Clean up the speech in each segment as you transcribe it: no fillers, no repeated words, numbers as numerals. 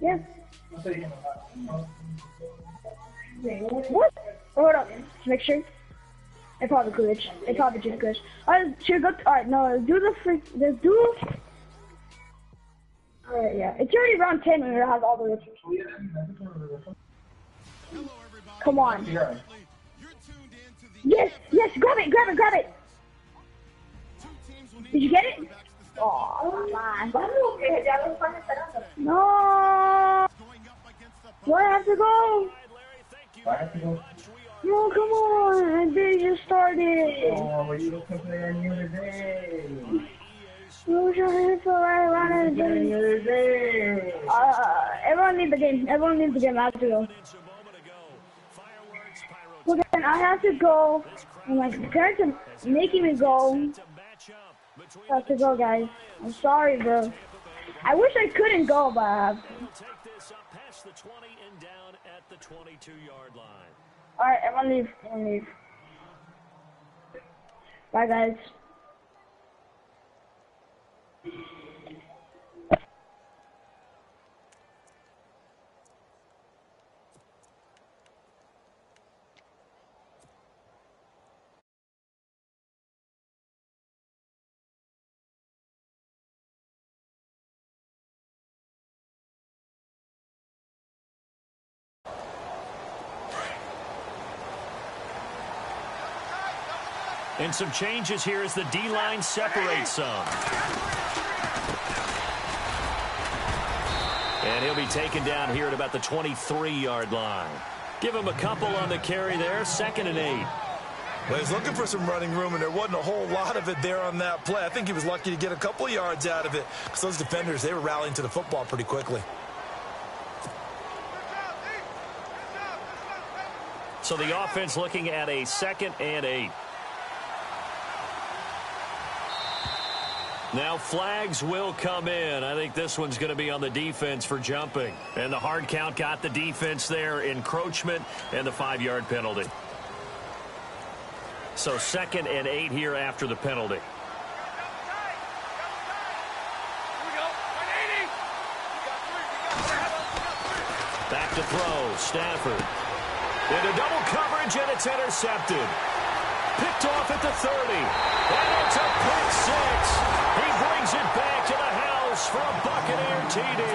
Yeah. What? Hold up. Make sure. It probably glitched. It probably just glitched. Alright, should go. Alright, no, let's do the freak. Let's do. Alright, yeah. It's already round 10 when it has all the riches. Come on. Yes, yes, grab it, grab it, grab it. Did you get it? Oh, man. No. Do I have to go? No, come on. They just started. Oh, but you don't play any other day. No, trying to run any other day. Everyone leave the game. Everyone leave the game. I have to go. Well, then I have to go. And my parents are making me go. I have to go, guys. I'm sorry, bro. I wish I couldn't go, but I have to. Alright, everyone leave. Everyone leave. Bye, guys. And some changes here as the D-line separates some. And he'll be taken down here at about the 23-yard line. Give him a couple on the carry there, 2nd and 8. Well, he's looking for some running room, and there wasn't a whole lot of it there on that play. I think he was lucky to get a couple of yards out of it because those defenders, they were rallying to the football pretty quickly. So the offense looking at a 2nd and 8. Now flags will come in. I think this one's going to be on the defense for jumping. And the hard count got the defense there, encroachment, and the 5-yard penalty. So 2nd and 8 here after the penalty. Back to throw, Stafford. Into double coverage, and it's intercepted. Picked off at the 30. And it's a pick 6. He brings it back to the house for a Buccaneer TD.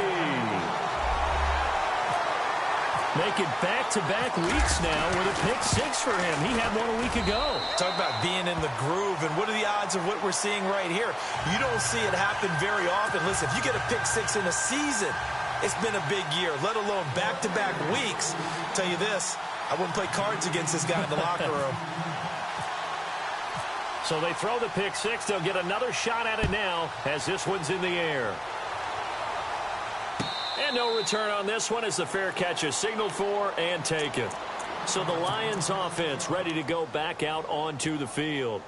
Making back-to-back weeks now with a pick 6 for him. He had one a week ago. Talk about being in the groove, and what are the odds of what we're seeing right here? You don't see it happen very often. Listen, if you get a pick 6 in a season, it's been a big year, let alone back-to-back weeks. Tell you this, I wouldn't play cards against this guy in the locker room. So they throw the pick 6. They'll get another shot at it now as this one's in the air. And no return on this one as the fair catch is signaled for and taken. So the Lions offense ready to go back out onto the field.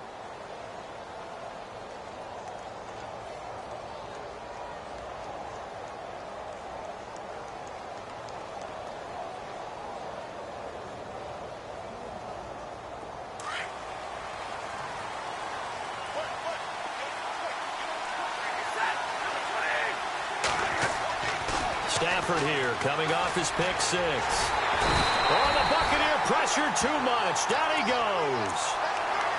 Stafford here, coming off his pick 6. Oh, the Buccaneer pressure too much. Down he goes.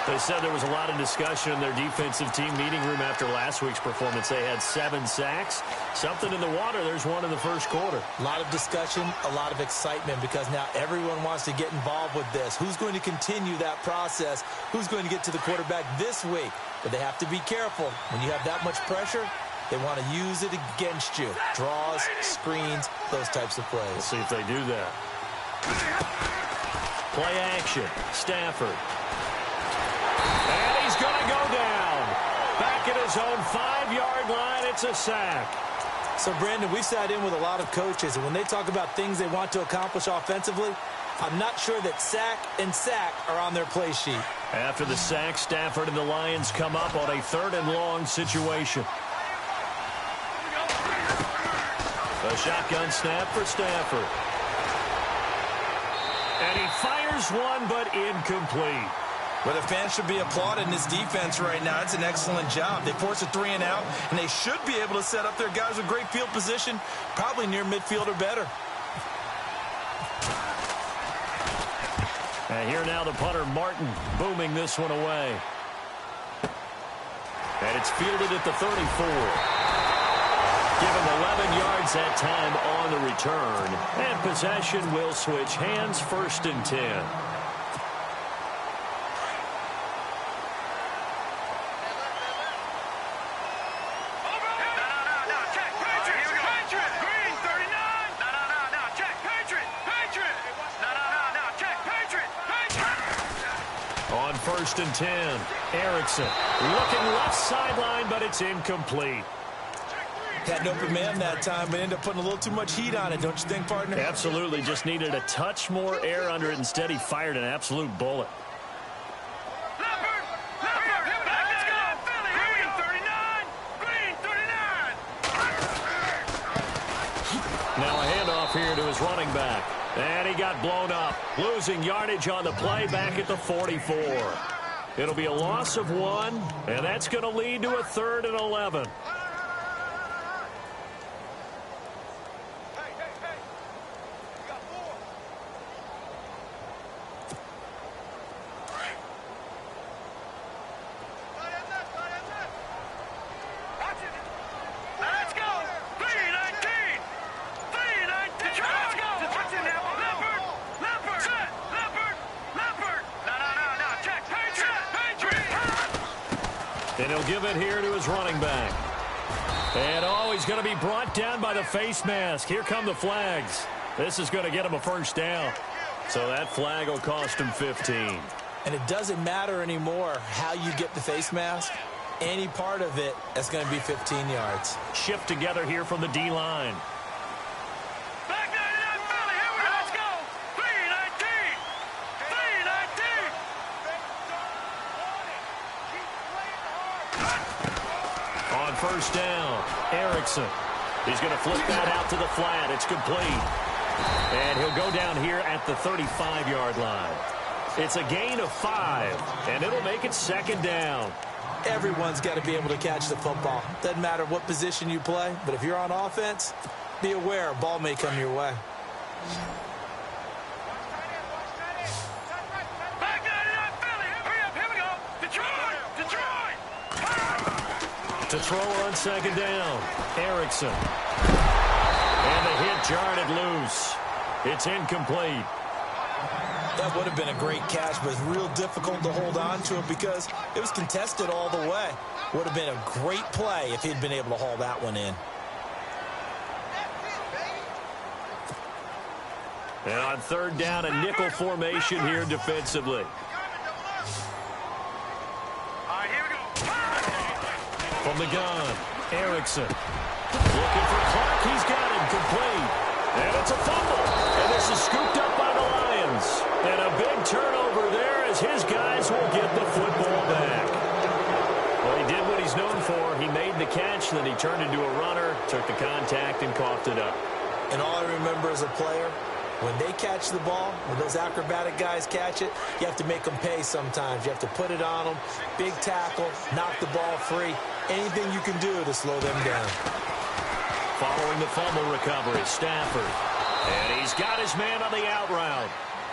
They said there was a lot of discussion in their defensive team meeting room after last week's performance. They had 7 sacks. Something in the water. There's one in the first quarter. A lot of discussion, a lot of excitement because now everyone wants to get involved with this. Who's going to continue that process? Who's going to get to the quarterback this week? But they have to be careful. When you have that much pressure, they want to use it against you. Draws, screens, those types of plays. We'll see if they do that. Play action. Stafford. And he's going to go down. Back at his own 5-yard line. It's a sack. So, Brandon, we've sat in with a lot of coaches, and when they talk about things they want to accomplish offensively, I'm not sure that sack and sack are on their play sheet. After the sack, Stafford and the Lions come up on a 3rd and long situation. A shotgun snap for Stafford. And he fires one, but incomplete. Well, the fans should be applauding this defense right now. It's an excellent job. They forced a 3 and out, and they should be able to set up their guys with great field position, probably near midfield or better. And here now the punter, Martin, booming this one away. And it's fielded at the 34. Give him 11 yards that time on the return. And possession will switch hands, 1st and 10. On 1st and 10, Erickson looking left sideline, but it's incomplete. Had an open man that time, but ended up putting a little too much heat on it, don't you think, partner? Absolutely, just needed a touch more air under it. Instead, he fired an absolute bullet. Now a handoff here to his running back. And he got blown up, losing yardage on the play back at the 44. It'll be a loss of 1, and that's going to lead to a 3rd and 11. And he'll give it here to his running back. And oh, he's going to be brought down by the face mask. Here come the flags. This is going to get him a 1st down. So that flag will cost him 15. And it doesn't matter anymore how you get the face mask. Any part of it is going to be 15 yards. Shift together here from the D-line. On 1st down, Erickson. He's going to flip that out to the flat. It's complete. And he'll go down here at the 35-yard line. It's a gain of 5, and it'll make it 2nd down. Everyone's got to be able to catch the football. Doesn't matter what position you play, but if you're on offense, be aware a ball may come your way. To throw on 2nd down, Erickson. And the hit jarred it loose. It's incomplete. That would have been a great catch, but it's real difficult to hold on to it because it was contested all the way. Would have been a great play if he'd been able to haul that one in. And on 3rd down, a nickel formation here defensively. From the gun, Erickson. Looking for Clark. He's got him complete. And it's a fumble. And this is scooped up by the Lions. And a big turnover there as his guys will get the football back. Well, he did what he's known for. He made the catch, then he turned into a runner, took the contact, and coughed it up. And all I remember as a player, when they catch the ball, when those acrobatic guys catch it, you have to make them pay sometimes. You have to put it on them, big tackle, knock the ball free. Anything you can do to slow them down. Following the fumble recovery, Stafford. And he's got his man on the out route.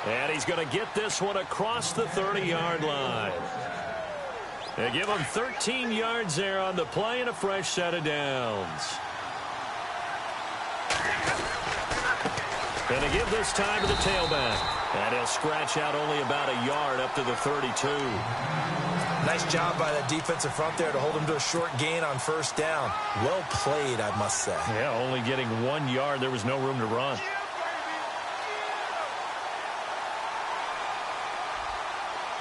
And he's going to get this one across the 30-yard line. They give him 13 yards there on the play and a fresh set of downs. And they give this time to the tailback. And he'll scratch out only about a yard up to the 32. Nice job by that defensive front there to hold him to a short gain on 1st down. Well played, I must say. Yeah, only getting 1 yard. There was no room to run.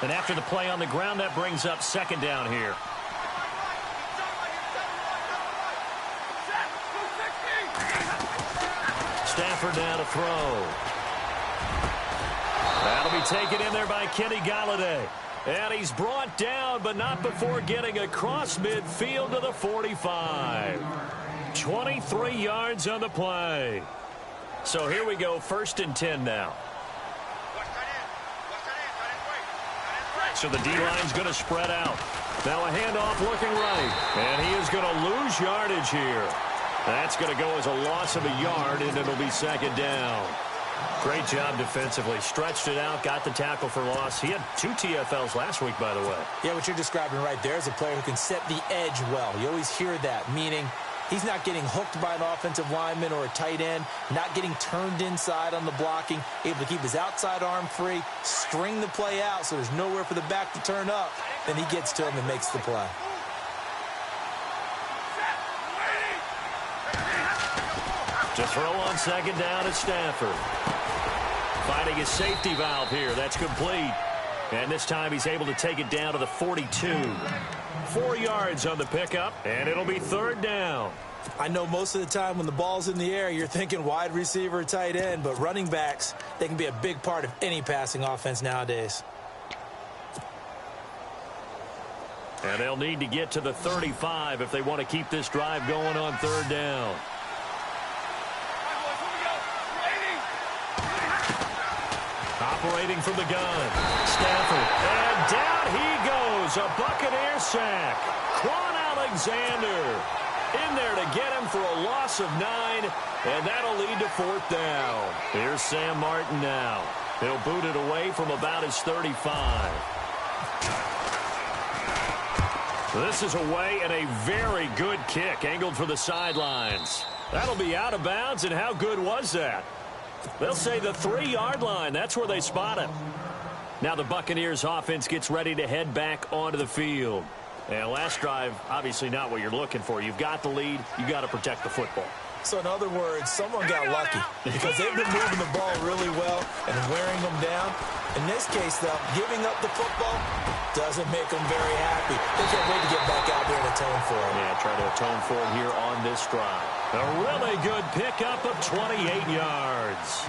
And after the play on the ground, that brings up 2nd down here. Stafford now to throw. That'll be taken in there by Kenny Galladay. And he's brought down, but not before getting across midfield to the 45. 23 yards on the play. So here we go, 1st and 10 now. So the D-line's going to spread out. Now a handoff looking right. And he is going to lose yardage here. That's going to go as a loss of a yard, and it'll be second down. Great job defensively. Stretched it out, got the tackle for loss. He had 2 TFLs last week, by the way. Yeah, what you're describing right there is a player who can set the edge well. You always hear that, meaning he's not getting hooked by an offensive lineman or a tight end, not getting turned inside on the blocking, able to keep his outside arm free, string the play out so there's nowhere for the back to turn up. Then he gets to him and makes the play. To throw on second down is Stafford. Finding his safety valve here. That's complete. And this time he's able to take it down to the 42. 4 yards on the pickup, and it'll be third down. I know most of the time when the ball's in the air, you're thinking wide receiver, tight end, but running backs, they can be a big part of any passing offense nowadays. And they'll need to get to the 35 if they want to keep this drive going on third down. Operating from the gun, Stafford, and down he goes, a Buccaneer sack. Quan Alexander in there to get him for a loss of 9, and that'll lead to fourth down. Here's Sam Martin now. He'll boot it away from about his 35. This is away, and a very good kick, angled for the sidelines. That'll be out of bounds, and how good was that? They'll say the 3-yard line. That's where they spot him. Now the Buccaneers offense gets ready to head back onto the field. And last drive, obviously not what you're looking for. You've got the lead. You've got to protect the football. So in other words, someone got lucky because they've been moving the ball really well and wearing them down. In this case, though, giving up the football doesn't make them very happy. They can't wait to get back out there and atone for it. Yeah, try to atone for it here on this drive. A really good pickup of 28 yards.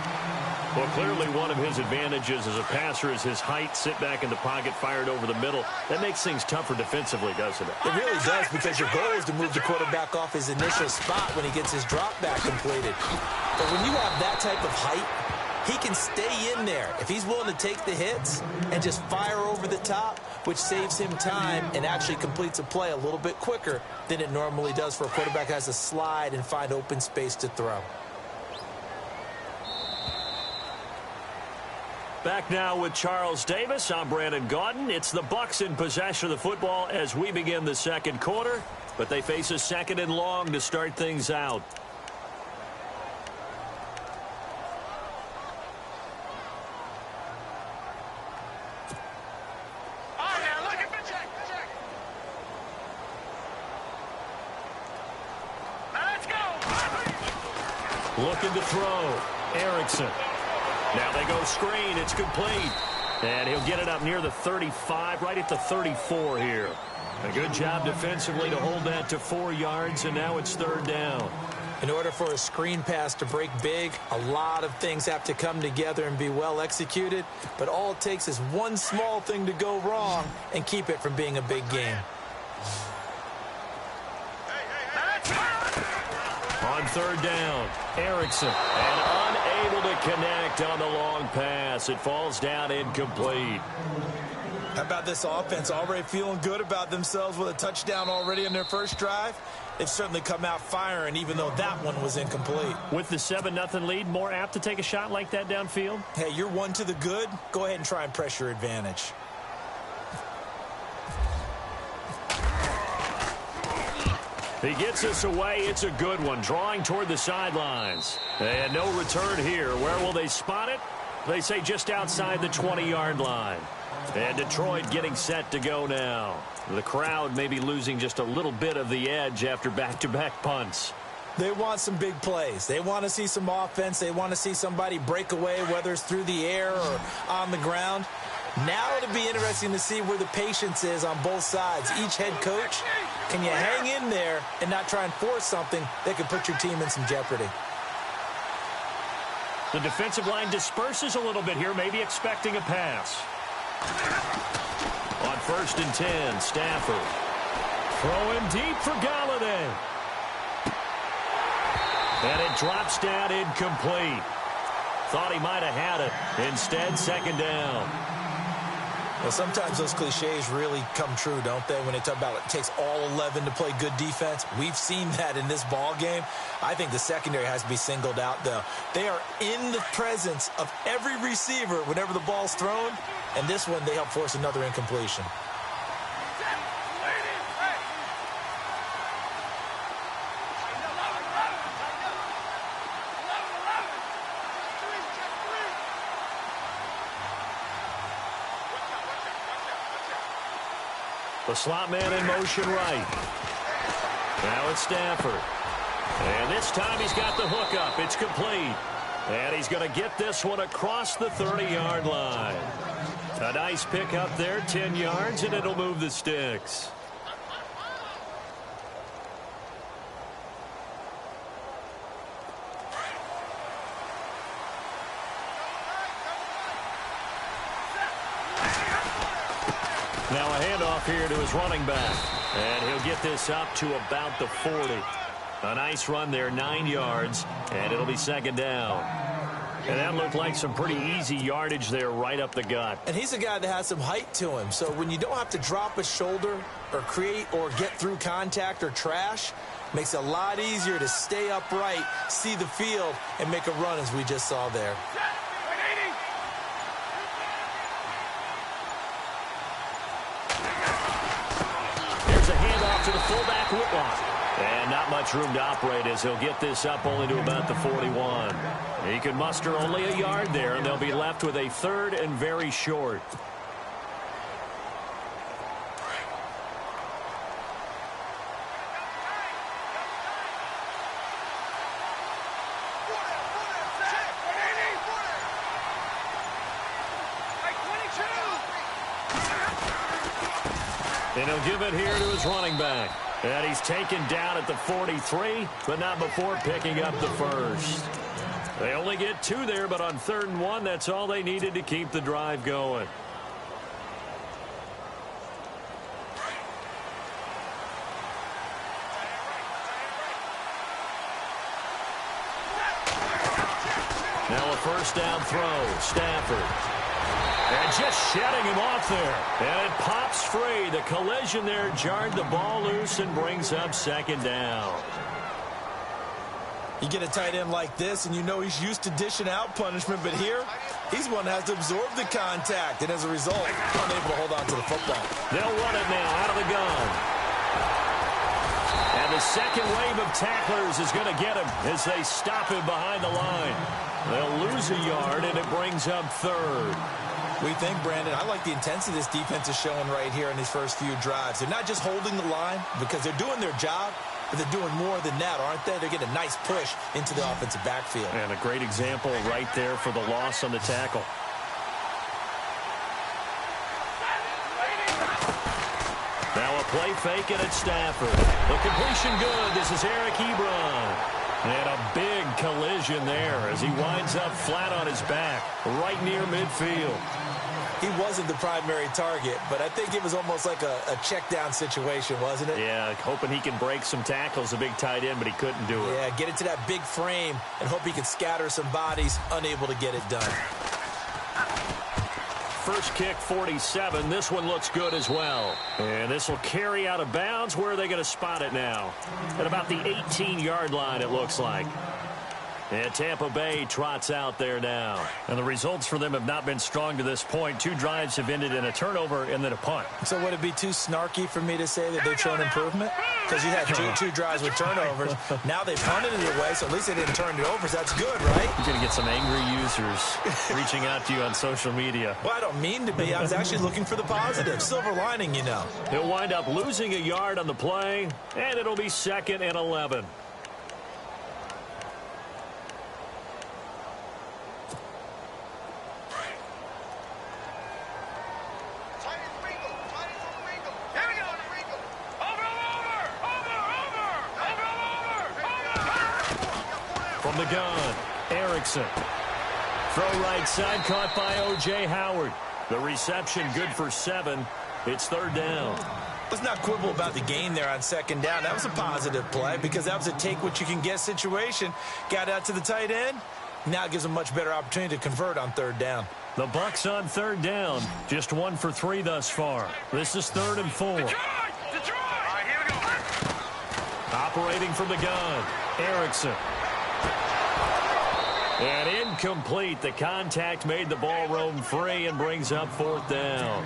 Well, clearly one of his advantages as a passer is his height. Sit back in the pocket, fired over the middle. That makes things tougher defensively, doesn't it? It really does, because your goal is to move the quarterback off his initial spot when he gets his drop back completed. But when you have that type of height, he can stay in there if he's willing to take the hits and just fire over the top, which saves him time and actually completes a play a little bit quicker than it normally does for a quarterback who has to slide and find open space to throw. Back now with Charles Davis. I'm Brandon Gaudin. It's the Bucs in possession of the football as we begin the second quarter, but they face a second and long to start things out. Looking to throw. Erickson. Now they go screen. It's complete. And he'll get it up near the 35, right at the 34 here. A good job defensively to hold that to 4 yards, and now it's third down. In order for a screen pass to break big, a lot of things have to come together and be well executed. But all it takes is one small thing to go wrong and keep it from being a big game. On third down, Erickson, and unable to connect on the long pass. It falls down incomplete. How about this offense already feeling good about themselves with a touchdown already in their first drive? They've certainly come out firing, even though that one was incomplete. With the 7-0 lead, more apt to take a shot like that downfield? Hey, you're one to the good. Go ahead and try and press your advantage. He gets us away. It's a good one. Drawing toward the sidelines. And no return here. Where will they spot it? They say just outside the 20-yard line. And Detroit getting set to go now. The crowd may be losing just a little bit of the edge after back-to-back punts. They want some big plays. They want to see some offense. They want to see somebody break away, whether it's through the air or on the ground. Now it'll be interesting to see where the patience is on both sides. Each head coach, can you hang in there and not try and force something that could put your team in some jeopardy? The defensive line disperses a little bit here, maybe expecting a pass. On 1st and 10, Stafford. Throwing deep for Galladay. And it drops down incomplete. Thought he might have had it. Instead, second down. Well, sometimes those cliches really come true, don't they? When they talk about it takes all 11 to play good defense. We've seen that in this ball game. I think the secondary has to be singled out, though. They are in the presence of every receiver whenever the ball's thrown, and this one they help force another incompletion. The slot man in motion right. Now it's Stafford. And this time he's got the hook up. It's complete. And he's going to get this one across the 30-yard line. A nice pick up there, 10 yards, and it'll move the sticks. Now a handoff here to his running back. And he'll get this up to about the 40. A nice run there, 9 yards, and it'll be second down. And that looked like some pretty easy yardage there right up the gut. And he's a guy that has some height to him. So when you don't have to drop a shoulder or create or get through contact or trash, makes it a lot easier to stay upright, see the field, and make a run as we just saw there. To the fullback, Whitlock. And not much room to operate as he'll get this up only to about the 41. He can muster only a yard there, and they'll be left with a third and very short. And he'll give it here to his running back. And he's taken down at the 43, but not before picking up the first. They only get 2 there, but on 3rd and 1, that's all they needed to keep the drive going. Now a first down throw, Stafford. And just shedding him off there. And it pops free. The collision there jarred the ball loose and brings up second down. You get a tight end like this, and you know he's used to dishing out punishment, but here, he's one that has to absorb the contact, and as a result, unable to hold on to the football. They'll run it now out of the gun. And the second wave of tacklers is going to get him as they stop him behind the line. They'll lose a yard, and it brings up 3rd. We think, Brandon, I like the intensity this defense is showing right here in these first few drives. They're not just holding the line because they're doing their job, but they're doing more than that, aren't they? They're getting a nice push into the offensive backfield. And a great example right there for the loss on the tackle. Now a play fake, and it's Stafford. The completion good. This is Eric Ebron. And a big collision there as he winds up flat on his back, right near midfield. He wasn't the primary target, but I think it was almost like a check down situation, wasn't it? Yeah, hoping he can break some tackles, a big tight end, but he couldn't do it. Yeah, get it to that big frame and hope he can scatter some bodies, unable to get it done. First kick, 47. This one looks good as well. And this will carry out of bounds. Where are they going to spot it now? At about the 18-yard line, it looks like. And Tampa Bay trots out there now. And the results for them have not been strong to this point. 2 drives have ended in a turnover and then a punt. So would it be too snarky for me to say that they've shown improvement? Because you had two drives with turnovers. Now they punted it away, so at least they didn't turn it over, so that's good, right? You're going to get some angry users reaching out to you on social media. Well, I don't mean to be. I was actually looking for the positive. Silver lining, you know. He'll wind up losing a yard on the play, and it'll be 2nd and 11. From the gun, Erickson. Throw right side, caught by O.J. Howard. The reception good for 7. It's 3rd down. Let's not quibble about the gain there on 2nd down. That was a positive play because that was a take-what-you-can-get situation. Got out to the tight end. Now it gives them much better opportunity to convert on 3rd down. The Bucs on third down. Just 1 for 3 thus far. This is 3rd and 4. Detroit! All right, here we go. Operating from the gun, Erickson. And incomplete. The contact made the ball roam free and brings up 4th down.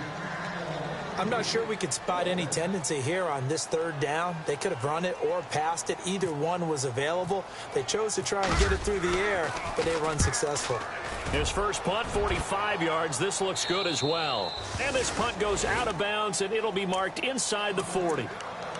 I'm not sure we could spot any tendency here on this 3rd down. They could have run it or passed it. Either one was available. They chose to try and get it through the air, but they were unsuccessful. His first punt, 45 yards. This looks good as well. And this punt goes out of bounds, and it'll be marked inside the 40.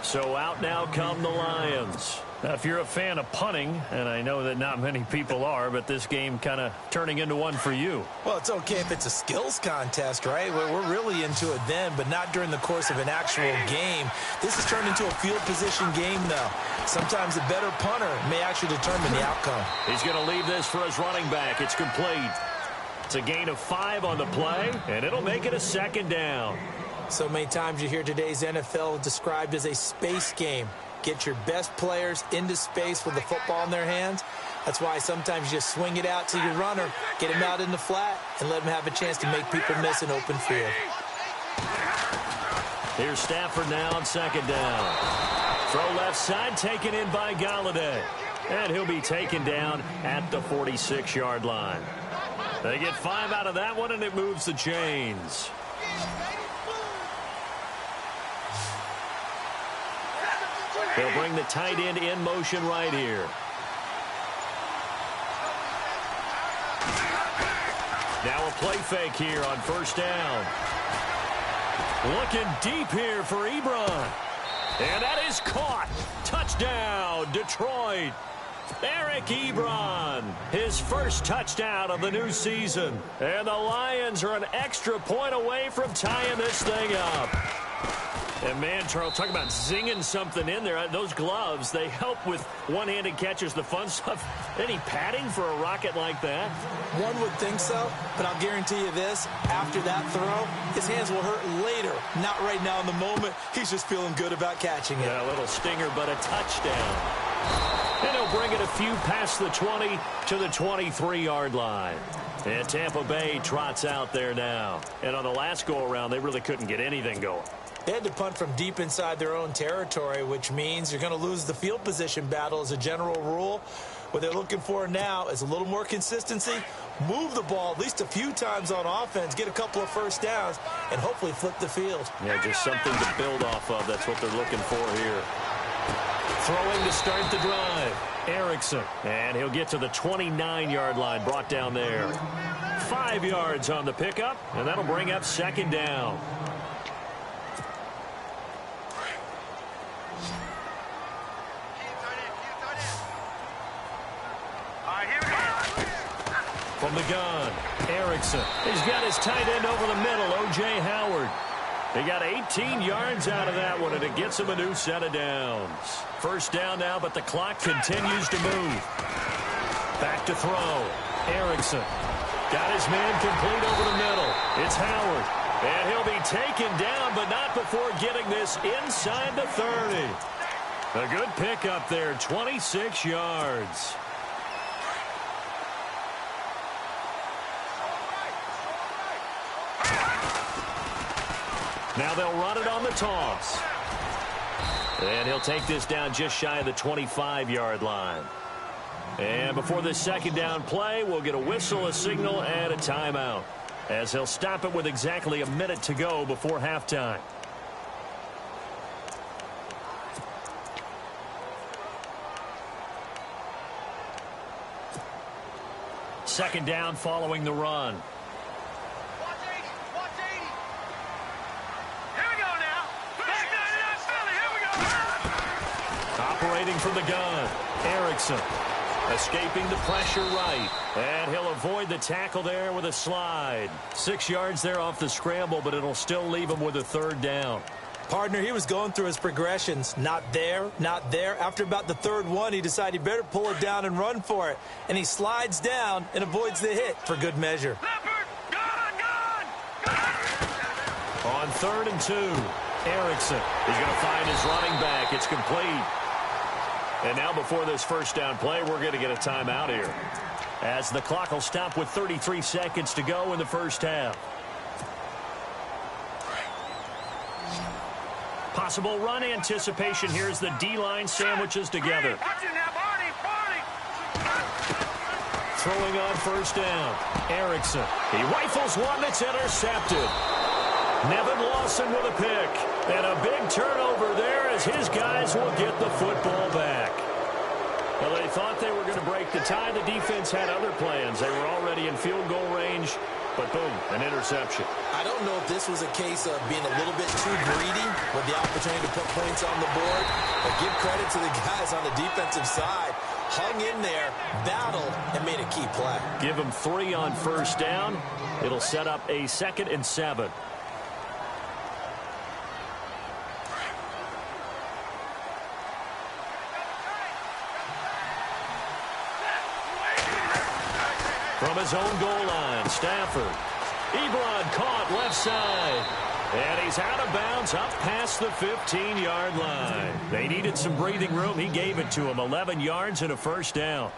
So out now come the Lions. Now, if you're a fan of punting, and I know that not many people are, but this game kind of turning into one for you. Well, it's okay if it's a skills contest, right? We're really into it then, but not during the course of an actual game. This has turned into a field position game, though. Sometimes a better punter may actually determine the outcome. He's going to leave this for his running back. It's complete. It's a gain of 5 on the play, and it'll make it a 2nd down. So many times you hear today's NFL described as a space game. Get your best players into space with the football in their hands. That's why sometimes you just swing it out to your runner, get him out in the flat, and let him have a chance to make people miss an open field. Here's Stafford now on 2nd down. Throw left side, taken in by Galladay. And he'll be taken down at the 46-yard line. They get 5 out of that one, and it moves the chains. They'll bring the tight end in motion right here. Now a play fake here on 1st down. Looking deep here for Ebron. And that is caught. Touchdown, Detroit. Eric Ebron, his first touchdown of the new season. And the Lions are an extra point away from tying this thing up. And, man, Charles, talking about zinging something in there. Those gloves, they help with one-handed catches, the fun stuff. Any padding for a rocket like that? One would think so, but I'll guarantee you this. After that throw, his hands will hurt later. Not right now in the moment. He's just feeling good about catching it. Yeah, a little stinger, but a touchdown. And he'll bring it a few past the 20 to the 23-yard line. And Tampa Bay trots out there now. And on the last go-around, they really couldn't get anything going. They had to punt from deep inside their own territory, which means you're going to lose the field position battle as a general rule. What they're looking for now is a little more consistency, move the ball at least a few times on offense, get a couple of 1st downs, and hopefully flip the field. Yeah, just something to build off of. That's what they're looking for here. Throwing to start the drive, Erickson. And he'll get to the 29-yard line, brought down there. 5 yards on the pickup, and that'll bring up 2nd down. From the gun, Erickson. He's got his tight end over the middle, O.J. Howard. He got 18 yards out of that one, and it gets him a new set of downs. 1st down now, but the clock continues to move. Back to throw. Erickson got his man complete over the middle. It's Howard. And he'll be taken down, but not before getting this inside the 30. A good pickup there, 26 yards. Now they'll run it on the toss. And he'll take this down just shy of the 25-yard line. And before this 2nd down play, we'll get a whistle, a signal, and a timeout, as he'll stop it with exactly a minute to go before halftime. Second down following the run. Operating from the gun, Erickson. Escaping the pressure right. And he'll avoid the tackle there with a slide. 6 yards there off the scramble, but it'll still leave him with a 3rd down. Partner, he was going through his progressions. Not there, not there. After about the 3rd one, he decided he better pull it down and run for it. And he slides down and avoids the hit for good measure. On 3rd and 2, Erickson. He's going to find his running back. It's complete. And now before this 1st down play, we're going to get a timeout here. as the clock will stop with 33 seconds to go in the first half. Possible run anticipation here as the D-line sandwiches together. Throwing on first down. Erickson. He rifles one that's intercepted. Nevin Lawson with a pick. And a big turnover there as his guys will get the football back. Well, they thought they were going to break the tie. The defense had other plans. They were already in field goal range. But boom, an interception. I don't know if this was a case of being a little bit too greedy with the opportunity to put points on the board, but give credit to the guys on the defensive side. Hung in there, battled, and made a key play. Give them 3 on first down. It'll set up a 2nd and 7. From his own goal line, Stafford. Ebron caught left side. And he's out of bounds up past the 15-yard line. They needed some breathing room. He gave it to him. 11 yards and a first down.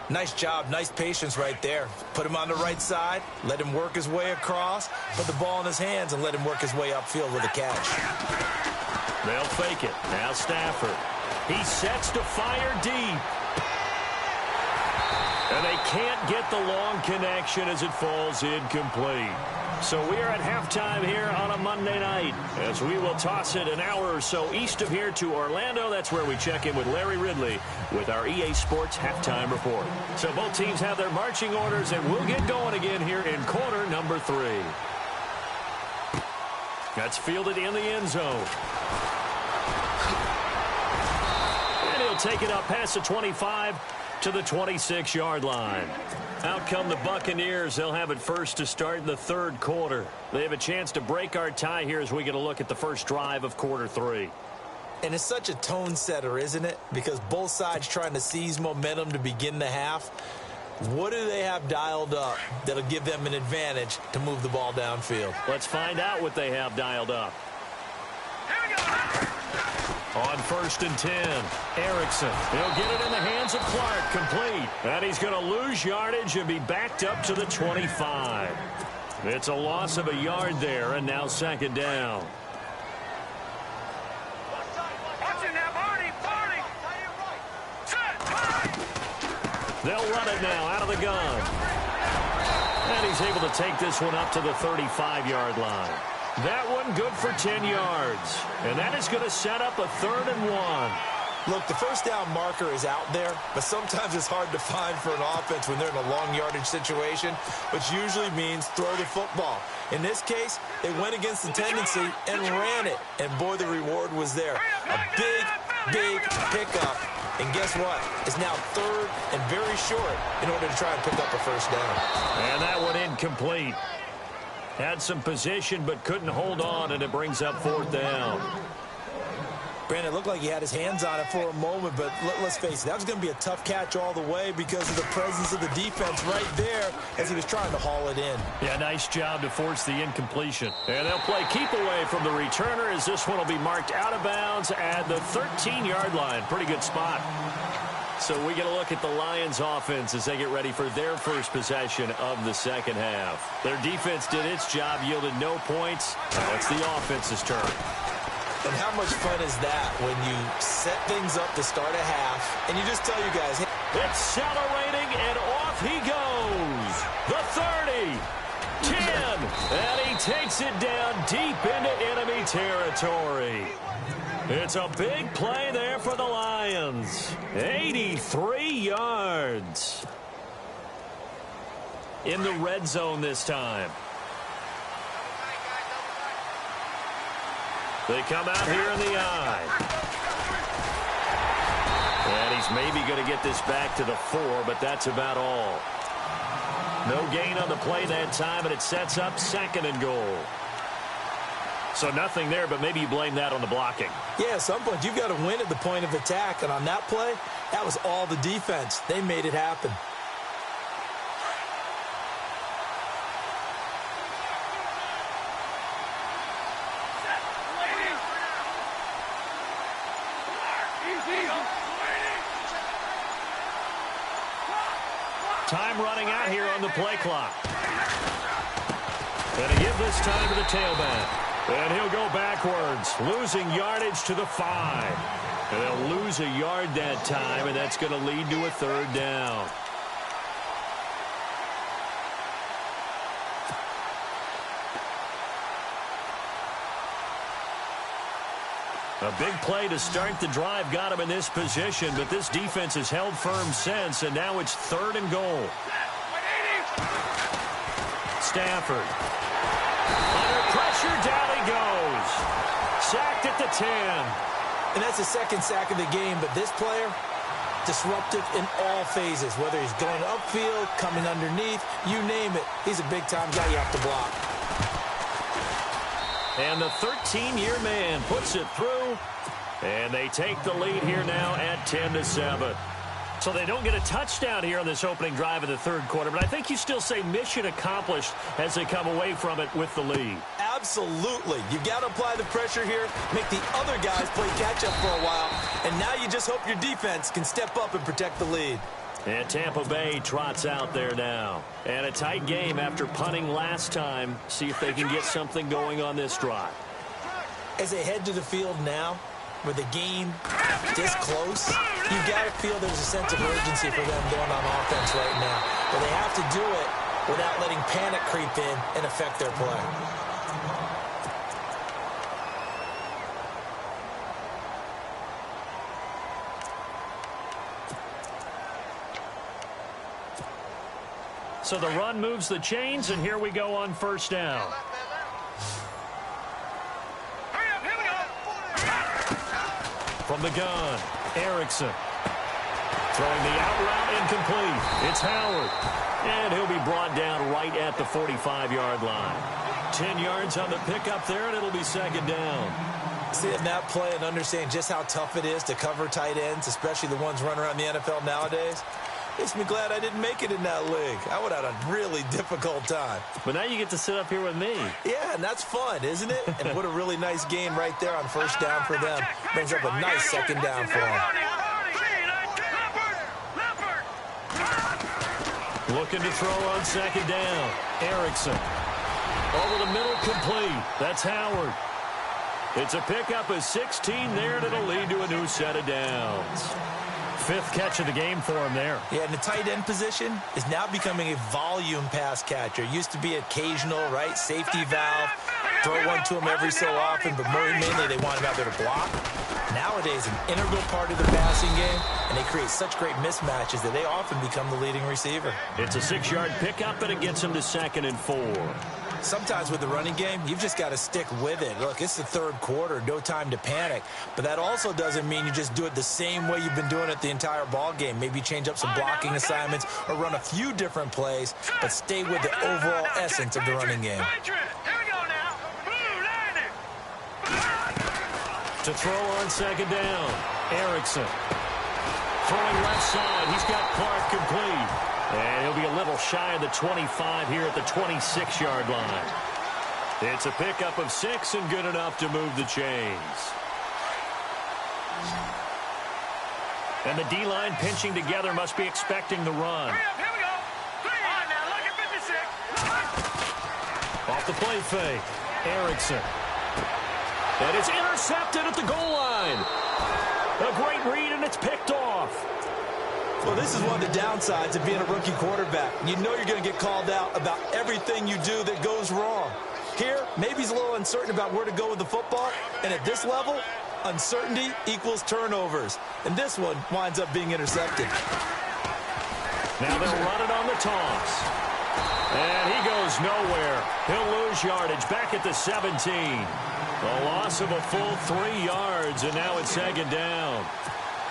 Nice job. Nice patience right there. Put him on the right side. Let him work his way across. Put the ball in his hands and let him work his way upfield with a catch. They'll fake it. Now Stafford. He sets to fire deep. And they can't get the long connection as it falls incomplete. So we are at halftime here on a Monday night as we will toss it an hour or so east of here to Orlando. That's where we check in with Larry Ridley with our EA Sports halftime report. So both teams have their marching orders, and we'll get going again here in quarter number 3. That's fielded in the end zone. And he'll take it up past the 25 to the 26-yard line. Out come the Buccaneers. They'll have it first to start in the 3rd quarter. They have a chance to break our tie here as we get a look at the first drive of quarter 3. And it's such a tone setter, isn't it? Because both sides trying to seize momentum to begin the half. What do they have dialed up that'll give them an advantage to move the ball downfield? Let's find out what they have dialed up. On 1st and 10, Erickson. He'll get it in the hands of Clark, complete. And he's going to lose yardage and be backed up to the 25. It's a loss of a yard there, and now 2nd down. They'll run it now out of the gun. And he's able to take this one up to the 35-yard line. That one good for 10 yards. And that is going to set up a 3rd and 1. Look, the first down marker is out there, but sometimes it's hard to find for an offense when they're in a long yardage situation, which usually means throw the football. In this case, they went against the tendency and ran it. And boy, the reward was there. A big, big pickup. And guess what? It's now 3rd and very short in order to try and pick up a first down. And that one incomplete. Had some position but couldn't hold on, and it brings up 4th down. Brandon, it looked like he had his hands on it for a moment, but let's face it, that was going to be a tough catch all the way because of the presence of the defense right there as he was trying to haul it in. Yeah, nice job to force the incompletion. And they'll play keep away from the returner as this one will be marked out of bounds at the 13-yard line. Pretty good spot. So we get a look at the Lions offense as they get ready for their first possession of the 2nd half. Their defense did its job, yielded no points. Now it's the offense's turn. And how much fun is that when you set things up to start a half and you just tell you guys, hey, accelerating, and off he goes. The 30, 10, and he takes it down deep into enemy territory. It's a big play there for the Lions. 83 yards. In the red zone this time. They come out here in the eye. And he's maybe going to get this back to the 4, but that's about all. No gain on the play that time, and it sets up 2nd and goal. So nothing there, but maybe you blame that on the blocking. Yeah, at some point, you've got to win at the point of attack. And on that play, that was all the defense. They made it happen. Time running out here on the play clock. And to give this time to the tailback. And he'll go backwards, losing yardage to the 5. And they'll lose a yard that time, and that's going to lead to a 3rd down. A big play to start the drive got him in this position, but this defense has held firm since, and now it's 3rd and goal. Stafford. Under pressure, down he goes. Sacked at the 10. And that's the 2nd sack of the game, but this player, disruptive in all phases, whether he's going upfield, coming underneath, you name it. He's a big-time guy you have to block. And the 13-year man puts it through, and they take the lead here now at 10-7. So they don't get a touchdown here on this opening drive of the 3rd quarter, but I think you still say mission accomplished as they come away from it with the lead. Absolutely. You've got to apply the pressure here, make the other guys play catch-up for a while, and now you just hope your defense can step up and protect the lead. And Tampa Bay trots out there now. And a tight game after punting last time. See if they can get something going on this drive. As they head to the field now, with the game this close, you've got to feel there's a sense of urgency for them going on offense right now. But they have to do it without letting panic creep in and affect their play. So the run moves the chains, and here we go on 1st down. From the gun, Erickson. Throwing the out route incomplete. It's Howard. And he'll be brought down right at the 45-yard line. 10 yards on the pickup there, and it'll be 2nd down. Seeing that play and understand just how tough it is to cover tight ends, especially the ones running around the NFL nowadays, makes me glad I didn't make it in that league. I would have had a really difficult time. But now you get to sit up here with me. Yeah, and that's fun, isn't it? And what a really nice gain right there on 1st down for them. Brings up a nice 2nd down for them. Looking to throw on 2nd down. Erickson. Over the middle, complete. That's Howard. It's a pickup of 16 there, and it'll lead to a new set of downs. 5th catch of the game for him there. Yeah, and the tight end position is now becoming a volume pass catcher. Used to be occasional, right? Safety valve. Throw one to him every so often, but mainly they want him out there to block. Nowadays, an integral part of the passing game, and they create such great mismatches that they often become the leading receiver. It's a 6-yard pickup, and it gets him to 2nd and 4. Sometimes with the running game, you've just got to stick with it. Look, it's the 3rd quarter, no time to panic. But that also doesn't mean you just do it the same way you've been doing it the entire ball game. Maybe change up some blocking assignments or run a few different plays, but stay with the overall essence of the running game. To throw on 2nd down, Erickson. Throwing left side, he's got Clark complete. And he'll be a little shy of the 25 here at the 26-yard line. It's a pickup of 6 and good enough to move the chains. And the D-line pinching together must be expecting the run. Off the play fake, Erickson. And it's intercepted at the goal line. A great read, and it's picked off. Well, this is one of the downsides of being a rookie quarterback. You know you're going to get called out about everything you do that goes wrong. Here, maybe he's a little uncertain about where to go with the football. And at this level, uncertainty equals turnovers. And this one winds up being intercepted. Now they'll run it on the toss. And he goes nowhere. He'll lose yardage back at the 17. A loss of a full 3 yards, and now it's 2nd down.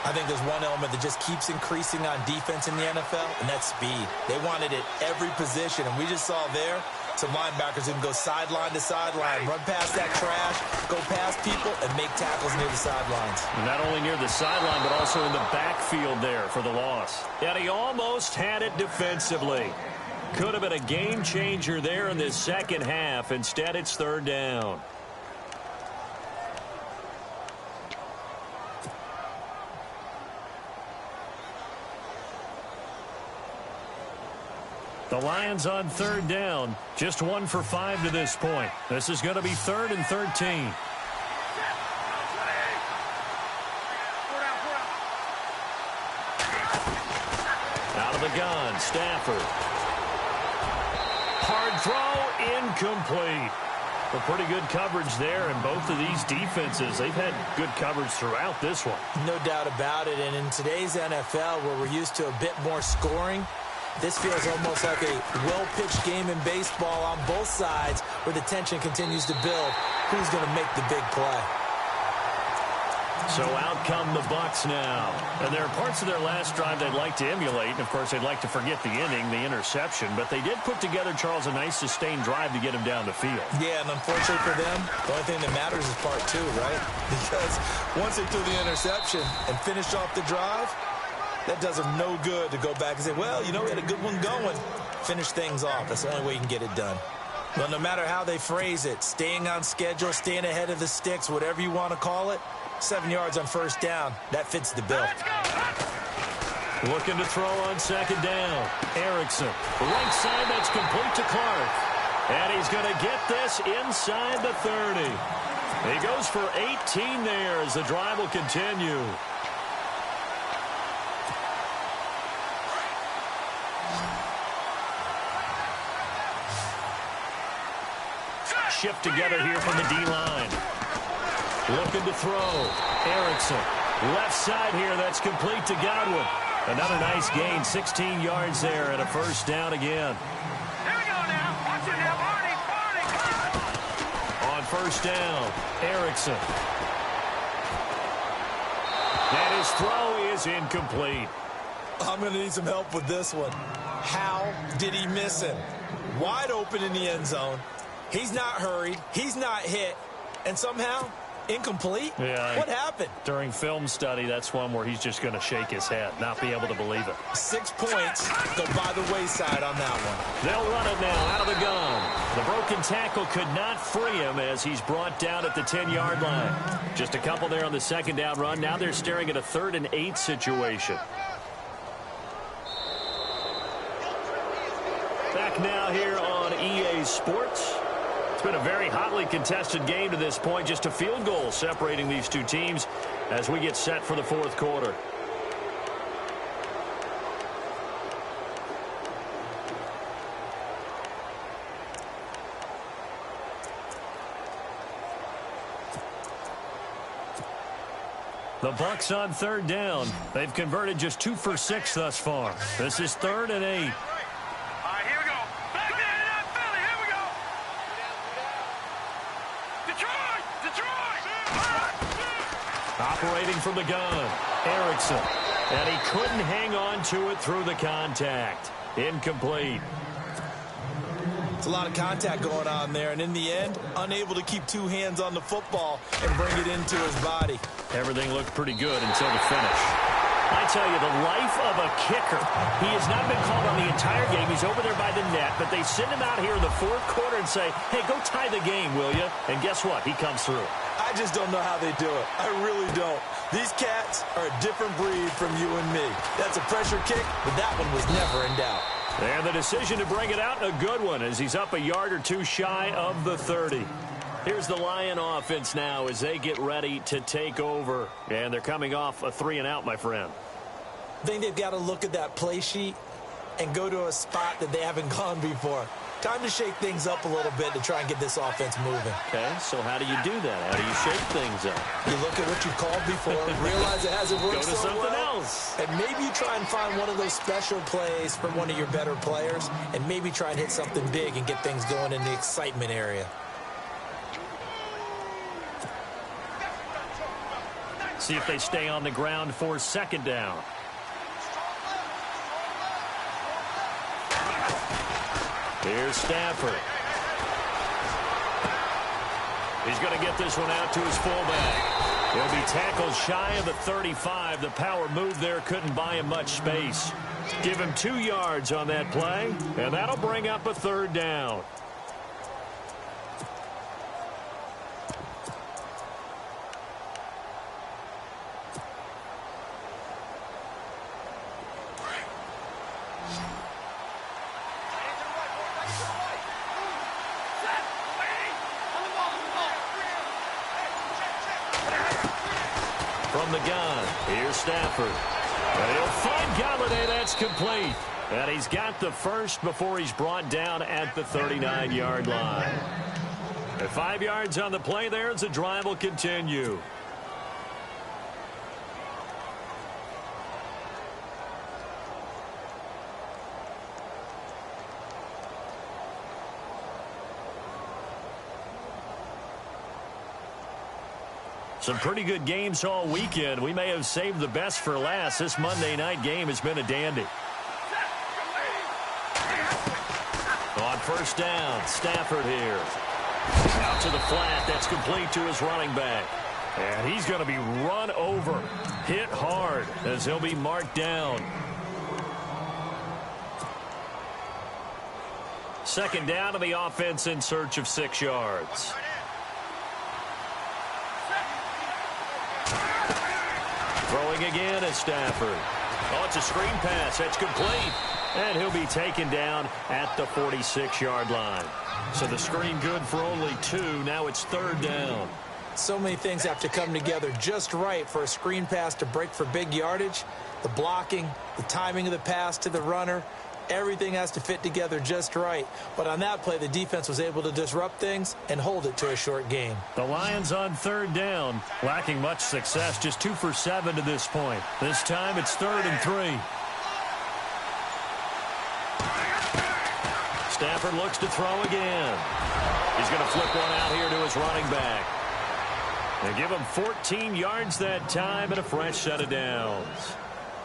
I think there's one element that just keeps increasing on defense in the NFL, and that's speed. They want it at every position, and we just saw there some linebackers who can go sideline to sideline, run past that trash, go past people, and make tackles near the sidelines. Not only near the sideline, but also in the backfield there for the loss. And he almost had it defensively. Could have been a game changer there in this 2nd half. Instead, it's 3rd down. The Lions on third down. Just 1 for 5 to this point. This is going to be 3rd and 13. Out of the gun, Stafford. Hard throw, incomplete. But pretty good coverage there, and both of these defenses, they've had good coverage throughout this one. No doubt about it, and in today's NFL, where we're used to a bit more scoring, this feels almost like a well-pitched game in baseball on both sides, where the tension continues to build. Who's going to make the big play? So out come the Bucs now. And there are parts of their last drive they'd like to emulate. And, of course, they'd like to forget the inning, the interception. But they did put together, Charles, a nice sustained drive to get him down the field. Yeah, and unfortunately for them, the only thing that matters is part 2, right? Because once they threw the interception and finished off the drive, that does them no good to go back and say, well, you know, we had a good one going. Finish things off. That's the only way you can get it done. Well, no matter how they phrase it, staying on schedule, staying ahead of the sticks, whatever you want to call it, 7 yards on first down. That fits the bill. Looking to throw on second down. Erickson. Right side, that's complete to Clark. And he's going to get this inside the 30. He goes for 18 there as the drive will continue. Shift together here from the D-line. Looking to throw. Erickson. Left side here. That's complete to Godwin. Another nice gain. 16 yards there and a first down again. Here we go now. Watch it now. Barney. On first down, Erickson. And his throw is incomplete. I'm going to need some help with this one. How did he miss him? Wide open in the end zone. He's not hurried. He's not hit. And somehow, incomplete? Yeah. What happened? During film study, that's one where he's just going to shake his head, not be able to believe it. 6 points go by the wayside on that one. They'll run it now out of the gun. The broken tackle could not free him as he's brought down at the 10-yard line. Just a couple there on the second down run. Now they're staring at a 3rd and 8 situation. Back now here on EA Sports. It's been a very hotly contested game to this point. Just a field goal separating these two teams as we get set for the 4th quarter. The Bucs on 3rd down. They've converted just 2 for 6 thus far. This is 3rd and 8. Operating from the gun, Erickson. And he couldn't hang on to it through the contact. Incomplete. It's a lot of contact going on there, and in the end, unable to keep 2 hands on the football and bring it into his body. Everything looked pretty good until the finish. I tell you, the life of a kicker. He has not been called on the entire game. He's over there by the net, but they send him out here in the 4th quarter and say, hey, go tie the game, will you? And guess what? He comes through. I just don't know how they do it. I really don't. These cats are a different breed from you and me. That's a pressure kick, but that one was never in doubt. And the decision to bring it out, a good one, as he's up a yard or 2 shy of the 30. Here's the Lion offense now as they get ready to take over. And they're coming off a 3-and-out, my friend. I think they've got to look at that play sheet and go to a spot that they haven't gone before. Time to shake things up a little bit to try and get this offense moving. Okay, so how do you do that? How do you shake things up? You look at what you called before, realize it hasn't worked so so something well, else. and maybe you try and find one of those special plays from one of your better players, and maybe try and hit something big and get things going in the excitement area. See if they stay on the ground for 2nd down. Here's Stafford. He's going to get this one out to his fullback. He'll be tackled shy of the 35. The power move there couldn't buy him much space. Give him 2 yards on that play, and that'll bring up a 3rd down. from the gun. Here's Stafford. And he'll find Galladay. That's complete. And he's got the first before he's brought down at the 39-yard line. At 5 yards on the play there as the drive will continue. Some pretty good games all weekend. We may have saved the best for last. This Monday night game has been a dandy. On first down, Stafford here. Out to the flat. That's complete to his running back. And he's going to be run over. Hit hard as he'll be marked down. Second down to the offense in search of 6 yards. Throwing again is Stafford. Oh, it's a screen pass. That's complete. And he'll be taken down at the 46-yard line. So the screen good for only 2. Now it's third down. So many things have to come together just right for a screen pass to break for big yardage. The blocking, the timing of the pass to the runner, everything has to fit together just right. But on that play, the defense was able to disrupt things and hold it to a short gain. The Lions on third down, lacking much success, just 2 for 7 to this point. This time it's 3rd and 3. Stafford looks to throw again. He's going to flip one out here to his running back. They give him 14 yards that time and a fresh set of downs.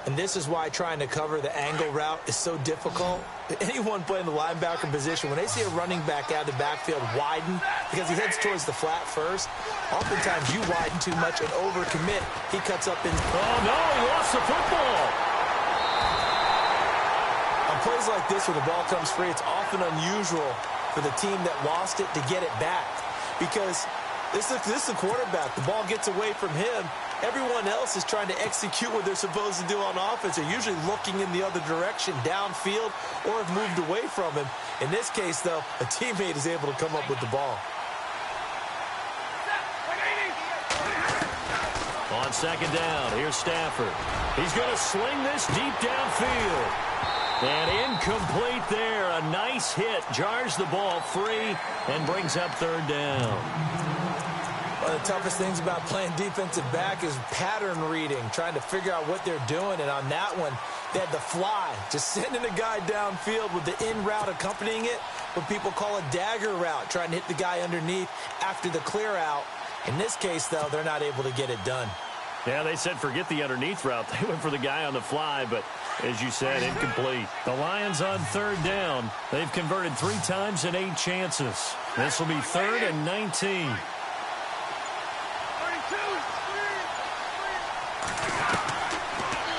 And this is why trying to cover the angle route is so difficult. Anyone playing the linebacker position, when they see a running back out of the backfield widen, because he heads towards the flat first, oftentimes you widen too much and overcommit. He cuts up in... Oh, no, he lost the football. On plays like this where the ball comes free, it's often unusual for the team that lost it to get it back. Because this is the quarterback. The ball gets away from him. Everyone else is trying to execute what they're supposed to do on offense. They're usually looking in the other direction, downfield, or have moved away from him. In this case, though, a teammate is able to come up with the ball. On second down, here's Stafford. He's going to sling this deep downfield. And incomplete there. A nice hit. Jars the ball free and brings up third down. One of the toughest things about playing defensive back is pattern reading, trying to figure out what they're doing. And on that one, they had the fly, just sending a guy downfield with the in route accompanying it, what people call a dagger route, trying to hit the guy underneath after the clear out. In this case, though, they're not able to get it done. Yeah, they said forget the underneath route. They went for the guy on the fly, but as you said, incomplete. The Lions on third down. They've converted 3 times in 8 chances. This will be 3rd and 19.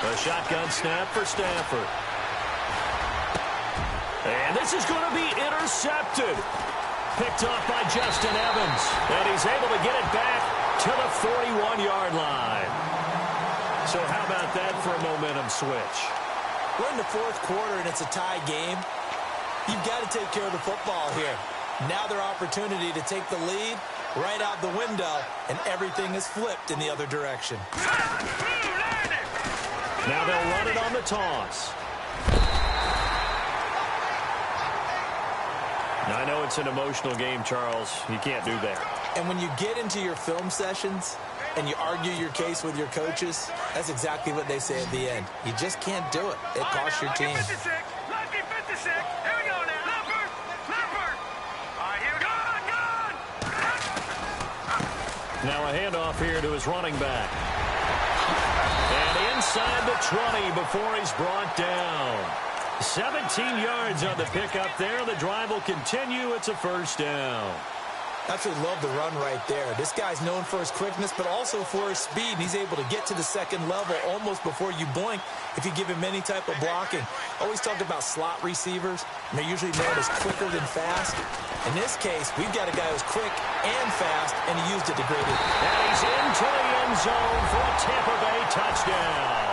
A shotgun snap for Stafford. And this is going to be intercepted. Picked off by Justin Evans. And he's able to get it back to the 41-yard line. So how about that for a momentum switch? We're in the 4th quarter, and it's a tie game. You've got to take care of the football here. Now their opportunity to take the lead right out the window, and everything is flipped in the other direction. Now they'll run it on the toss. Now, I know it's an emotional game, Charles. You can't do that. And when you get into your film sessions and you argue your case with your coaches, that's exactly what they say at the end. You just can't do it. It costs your team. Lucky 56. Here we go now. Leopard. All right, here we go. Now a handoff here to his running back. And inside the 20 before he's brought down. 17 yards on the pickup there. The drive will continue. It's a first down. Absolutely love the run right there. This guy's known for his quickness, but also for his speed. He's able to get to the second level almost before you blink if you give him any type of blocking. Always talk about slot receivers, and they're usually known as quicker than fast. In this case, we've got a guy who's quick and fast, and he used it to great effect. And he's into the end zone for a Tampa Bay touchdown.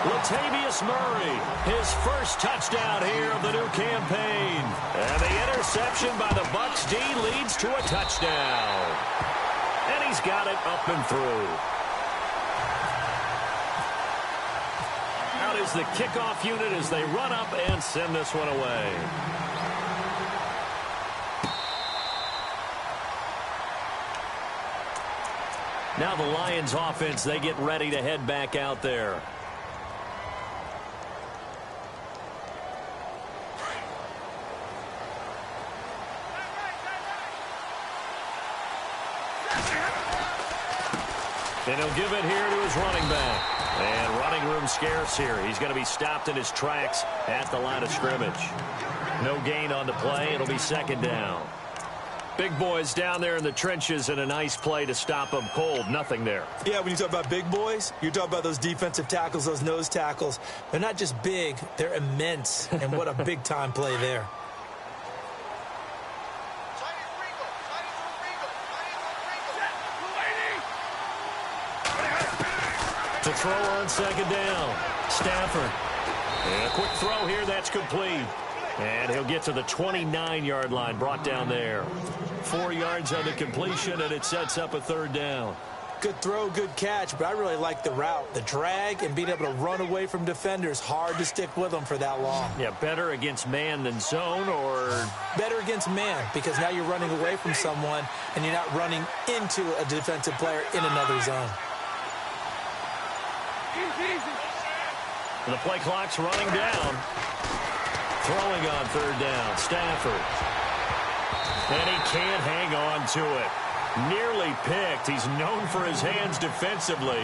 Latavius Murray, his first touchdown here of the new campaign. And the interception by the Bucs D leads to a touchdown. And he's got it up and through. is the kickoff unit as they run up and send this one away. Now the Lions offense, they get ready to head back out there. And he'll give it here to his running back. And running room scarce here. He's going to be stopped in his tracks at the line of scrimmage. No gain on the play. It'll be second down. Big boys down there in the trenches, and a nice play to stop them cold. Nothing there. Yeah, when you talk about big boys, you're talking about those defensive tackles, those nose tackles. They're not just big, they're immense. And what a big-time play there. To throw on second down. Stafford. And a quick throw here. That's complete. And he'll get to the 29-yard line. Brought down there. 4 yards on the completion, and it sets up a third down. Good throw, good catch, but I really like the route. The drag and being able to run away from defenders. Hard to stick with them for that long. Yeah, better against man than zone, or? Better against man, because now you're running away from someone, and you're not running into a defensive player in another zone. And the play clock's running down. Throwing on third down, Stafford. And he can't hang on to it. Nearly picked. He's known for his hands defensively,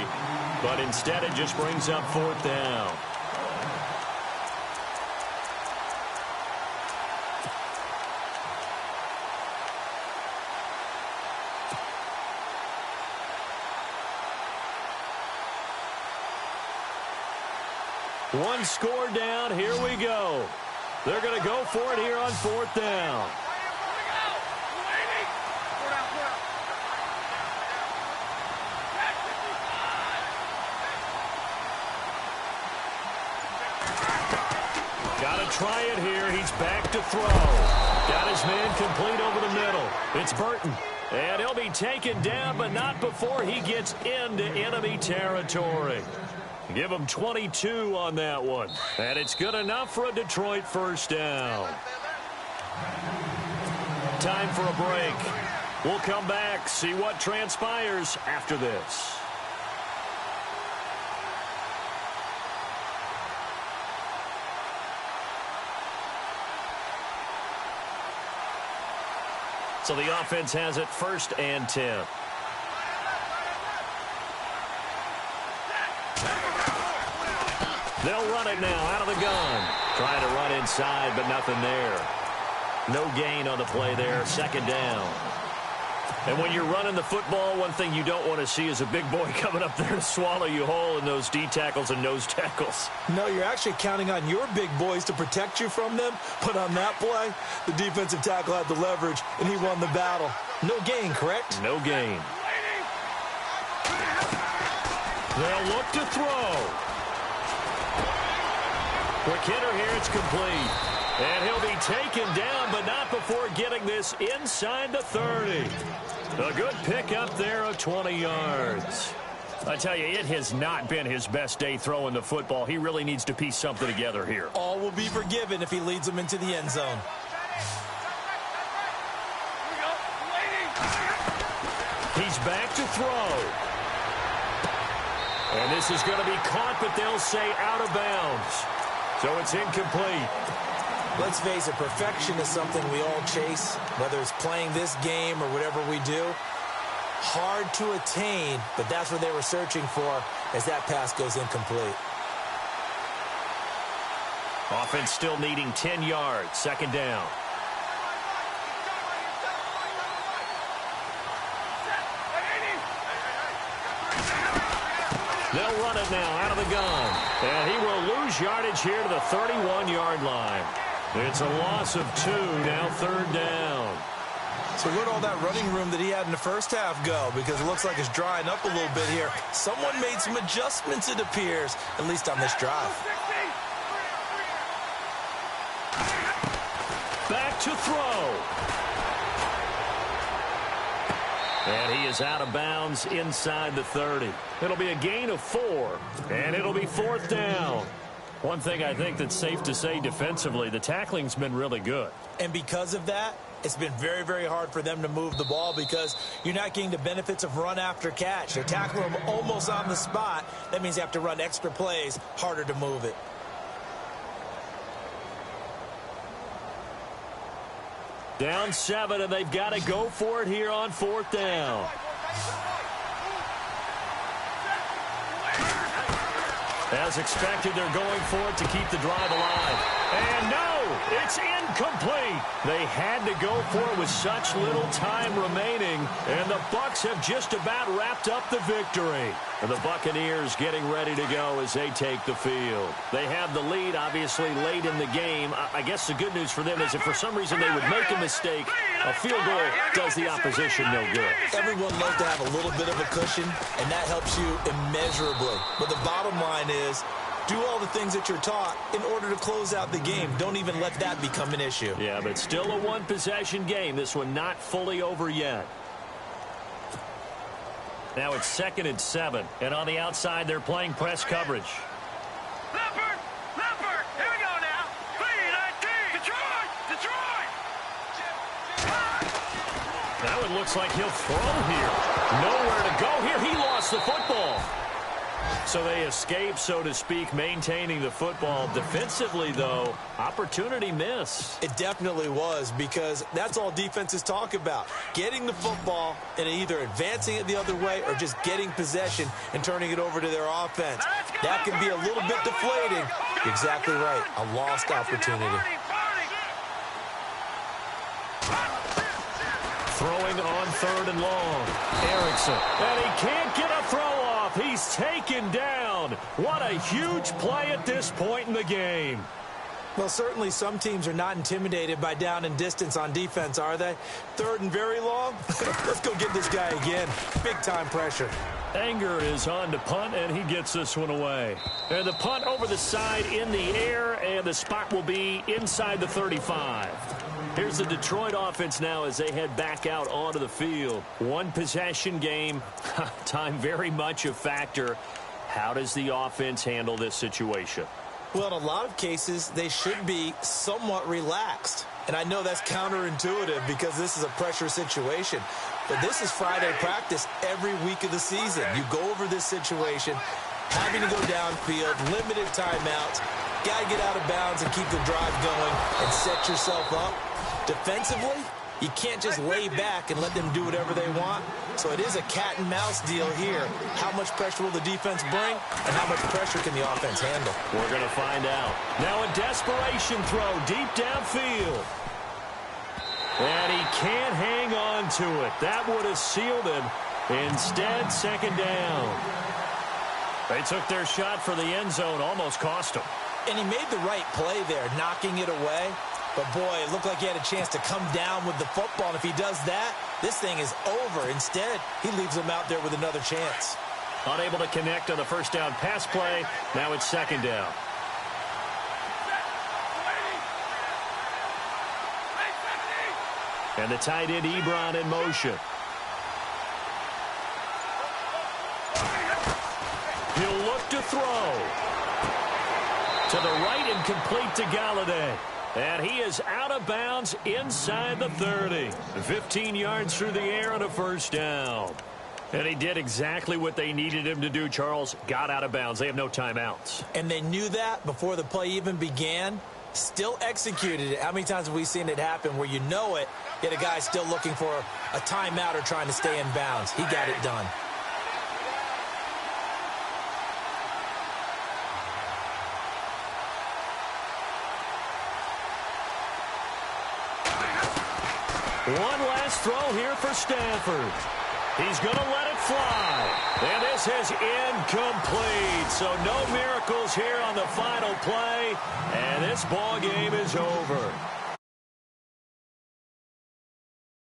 but instead it just brings up fourth down. One score down. Here we go. They're going to go for it here on fourth down. Got to try it here. He's back to throw. Got his man complete over the middle. It's Burton. And he'll be taken down, but not before he gets into enemy territory. Give him 22 on that one. And it's good enough for a Detroit first down. Time for a break. We'll come back, see what transpires after this. So the offense has it first and 10. They'll run it now out of the gun. Trying to run inside, but nothing there. No gain on the play there. Second down. And when you're running the football, one thing you don't want to see is a big boy coming up there to swallow you whole in those D tackles and nose tackles. No, you're actually counting on your big boys to protect you from them. But on that play, the defensive tackle had the leverage, and he won the battle. No gain, correct? No gain. They'll look to throw. Quick hitter here, it's complete. And he'll be taken down, but not before getting this inside the 30. A good pick up there of 20 yards. I tell you, it has not been his best day throwing the football. He really needs to piece something together here. All will be forgiven if he leads them into the end zone. He's back to throw. And this is going to be caught, but they'll say out of bounds. So it's incomplete. Let's face it, perfection is something we all chase, whether it's playing this game or whatever we do. Hard to attain, but that's what they were searching for as that pass goes incomplete. Offense still needing 10 yards. Second down. They'll run it now out of the gun. And he will lose yardage here to the 31-yard line. It's a loss of 2, now third down. So where'd all that running room that he had in the first half go? Because it looks like it's drying up a little bit here. Someone made some adjustments, it appears, at least on this drive. Back to throw. And he is out of bounds inside the 30. It'll be a gain of 4, and it'll be fourth down. One thing I think that's safe to say defensively, the tackling's been really good. And because of that, it's been very, very hard for them to move the ball because you're not getting the benefits of run after catch. They're tackling them almost on the spot. That means you have to run extra plays, harder to move it. Down 7, and they've got to go for it here on 4th down. As expected, they're going for it to keep the drive alive. And no, it's incomplete. They had to go for it with such little time remaining, and the Bucs have just about wrapped up the victory. And the Buccaneers getting ready to go as they take the field. They have the lead, obviously, late in the game. I guess the good news for them is if for some reason they would make a mistake, a field goal does the opposition no good. Everyone loves to have a little bit of a cushion, and that helps you immeasurably. But the bottom line is, do all the things that you're taught in order to close out the game. Don't even let that become an issue. Yeah, but still a one-possession game. This one not fully over yet. Now it's 2nd and 7. And on the outside, they're playing press coverage. Leopard! Leopard! Here we go now! Lead, Detroit! Detroit! Now it looks like he'll throw here. Nowhere to go here. He lost the football. So they escape, so to speak, maintaining the football. Defensively, though, opportunity miss. It definitely was, because that's all defenses talk about. Getting the football and either advancing it the other way or just getting possession and turning it over to their offense. That can be a little bit deflating. You're exactly right. A lost opportunity. Throwing on 3rd and long. Erickson. And he can't get a throw off. He's taken down. What a huge play at this point in the game. Well, certainly some teams are not intimidated by down and distance on defense, are they? 3rd and very long? Let's go get this guy again. Big-time pressure. Anger is on to punt, and he gets this one away. And the punt over the side in the air, and the spot will be inside the 35. Here's the Detroit offense now as they head back out onto the field. One possession game. Time very much a factor. How does the offense handle this situation? Well, in a lot of cases, they should be somewhat relaxed. And I know that's counterintuitive because this is a pressure situation. But this is Friday practice every week of the season. You go over this situation, having to go downfield, limited timeouts, got to get out of bounds and keep the drive going and set yourself up. Defensively, you can't just lay back and let them do whatever they want. So it is a cat and mouse deal here. How much pressure will the defense bring, and how much pressure can the offense handle? We're going to find out. Now a desperation throw deep downfield. And he can't hang on to it. That would have sealed him. Instead, 2nd down. They took their shot for the end zone, almost cost him. And he made the right play there, knocking it away. But, boy, it looked like he had a chance to come down with the football. And if he does that, this thing is over. Instead, he leaves him out there with another chance. Unable to connect on the 1st down pass play. Now it's 2nd down. And the tight end, Ebron, in motion. He'll look to throw. To the right and complete to Galladay. And he is out of bounds inside the 30. 15 yards through the air and a 1st down. And he did exactly what they needed him to do, Charles. Got out of bounds. They have no timeouts. And they knew that before the play even began. Still executed it. How many times have we seen it happen where you know it, yet a guy still looking for a timeout or trying to stay in bounds? He got it done. One last throw here for Stafford. He's going to let it fly. And this is incomplete. So no miracles here on the final play. And this ball game is over.